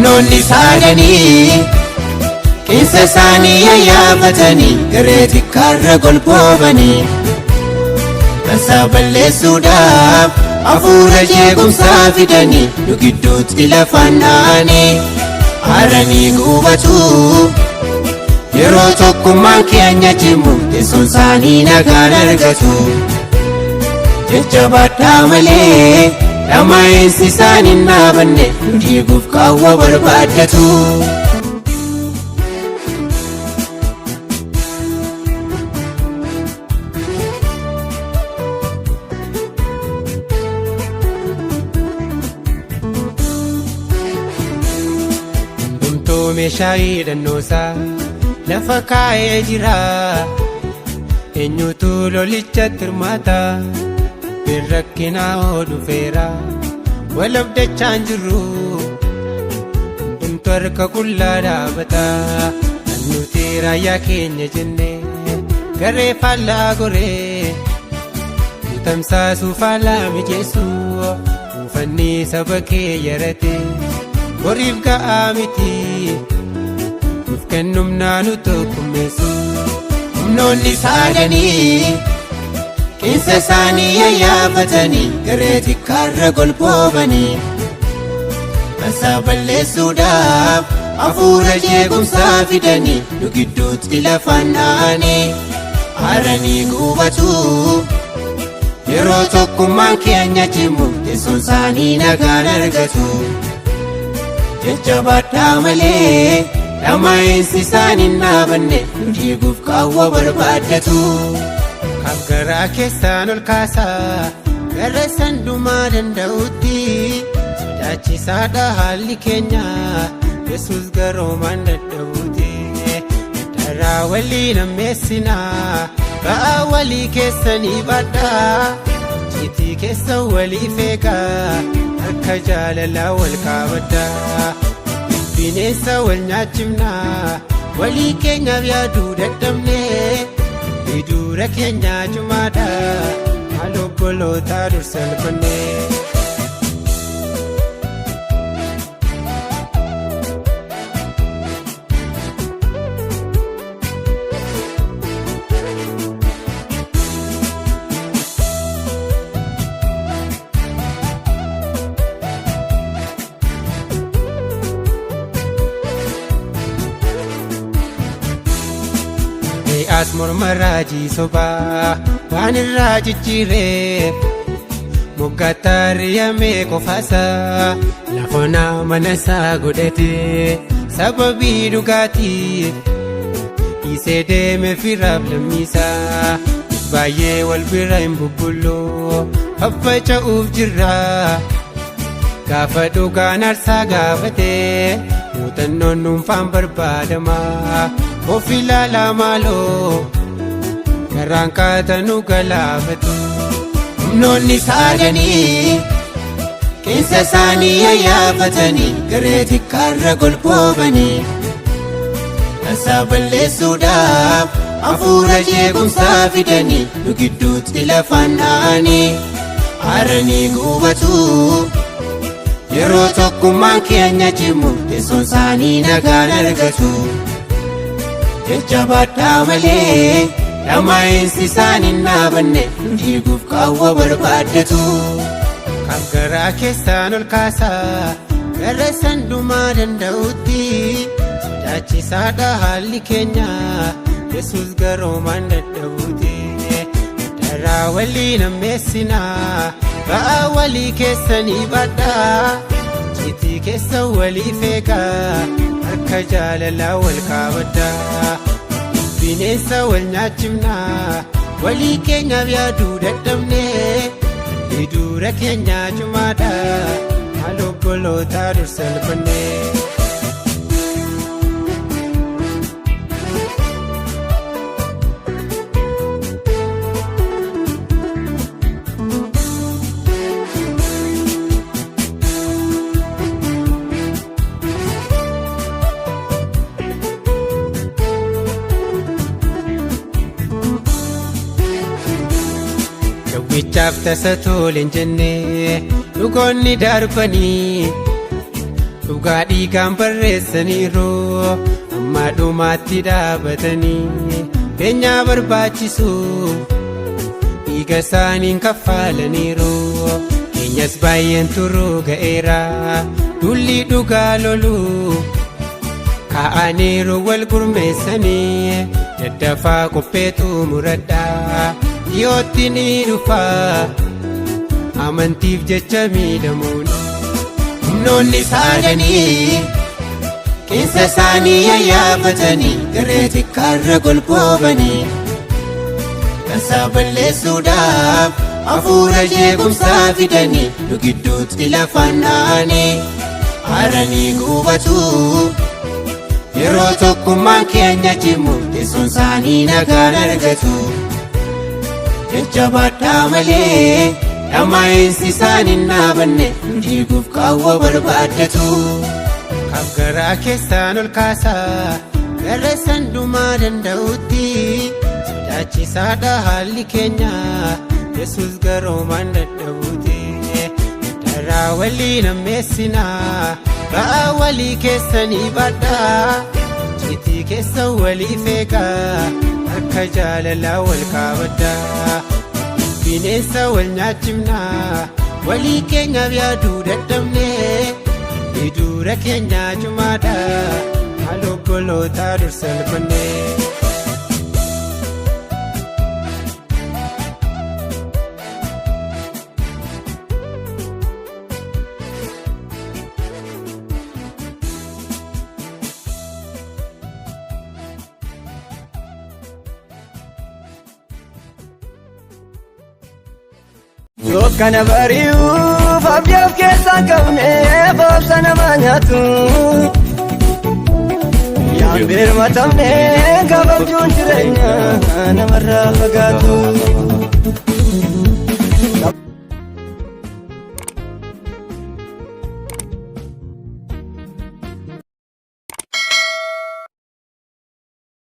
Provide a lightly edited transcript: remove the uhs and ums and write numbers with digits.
Nonni saadanii keessa isaanii yaayyafatanii gareeti karra golboobanii tasaa balleessuudhaaf hafuura jeequmsaa fidanii nu gidduutti lafaan dha'anii haaranii gubatu yeroo tokkummaan keenya cimu teessoon isaanii nagaan argatu jajjabaadhaa malee dhamaa'insi isaan hin dhaabanne nu diiguuf qaawwa barbaaddatu. Hundumtuu meeshaa hidhannoosaa lafa kaa'ee jira eenyutu lolichatti hirmaata. Rakkinaa dhufeera walabdachaan jirru hundumtu harka qullaa dhaabata nuti raayyaa keenya jenne garee faallaa goree nu tamsaasuu faallaa mijeessu uffanni saba kee yarate horiif ga'aa miti nuuf kennumnaa nu tokkummeessu humnoonni saadanii keessa isaanii yaayyafatanii gareeti karra golboobanii tasaa balleessuudhaaf hafuura jeequmsaa fidanii nu gidduutti lafaan dha'anii haaranii gubatu yeroo tokkummaan keenya cimu teessoon isaanii nagaan argatu jajjabaadhaa malee dhamaa'insi isaan hin dhaabanne nu diiguuf qaawwa barbaaddatu. Garaa keessaan ol kaasaa gara sandumaa danda'utti sodaachisaadha haalli keenya Yesuus garoomaan dadhabuuti daraa walii nammeessinaa ba'aa walii keessanii baadhaa ciitii keessa walii feegaa harka jaalalaa wal kaabadhaa bineensa wal nyaachifnaa walii keenyaaf yaaduu dadhabnee Dura keenya jumaadha haal obbolootaa dursa salphannee. As morma raajii sobaa waan irraa jijjiireef moggaatti riyamee qofaasaa lafoonaa mana isaa godhate sababii dhugaatiif dhiisee deeme firaaf lammiisaa baay'ee wal bira hin bubbuluu faffaca'uuf jirra gaafa dhugaan aarsaa gaafatee muuxannoon dhuunfaan barbaadamaa. Of ilaalaa maaloo karaan kaatanu galaafatu humnoonni saadanii keessa isaanii yaayyafatanii gareeti karra golboobanii tasaa balleessuudhaaf hafuura jeequmsaa fidanii nu gidduutti lafaan dha'anii haaranii gubatu yeroo tokkummaan keenya cimu teessoon isaanii nagaan argatu. Jajjabaadhaa malee dhamaa'insi isaan hin dhaabanne nu diiguuf qaawwa barbaaddatu. Garaa keessaan ol kaasaa gara sandumaa danda'utti sodaachisaadha haalli keenya Yesuus garoomaan dadhabuuti daraa walii nammeessinaa ba'aa walii keessanii baadhaa ciitii keessa walii feegaa harka jaalalaa wal kaabadhaa bineensa wal nyaachifnaa walii keenyaaf yaaduu dadhabnee dura keenya jumaadha haal obbolootaa dursa salphannee. michaaf tasa toleen jennee dhugoonni darbanii dhugaa dhiigaan barreessaniiru amma dhumaatti dhaabatanii keenyaa barbaachisu dhiiga isaaniin kaffalaniiru keenyas baay'een turuu ga'eera dulli dhugaa loluu kaa'aniiru wal gurmeessanii daddafaa qopheetu muradhaa dhiyootti ni dhufa amantiif jecha miidhamuun humnoonni saadanii keessa isaanii yayyaafatanii garee xiqqaarra golboobanii dansaa balleessuudhaaf hafuura jeequmsaa fidanii nu gidduutti lafaan dha'anii haaranii gubatu yeroo tokkummaan keenya cimu teessoon isaanii nagaan argatu jajjabaadhaa malee dhamaa'iinsi isaan hin dhaabanne diiguuf qaawwa barbaaddatu kan garaa keessaan ol kaasaa gara sandumaa danda'utti sodaachisaadha haalli keenya yesus garoomaan dadhabuuti daraa walii nammeessinaa ba'aa walii keessanii baadhaa citii keessa walii feeqaa harka jaalalaa wal kaabadhaa bineensa wal nyaachifnaa walii keenyaaf yaaduu dadhabnee hidura keenyaa cumaadha haala obbolootaa dur salphannee. Yokkana bari'uuf abdiif keessaan qabne boobsa nama nyaatu yaan birmatamne gabaabjuun jireenya namarraa fagaatu.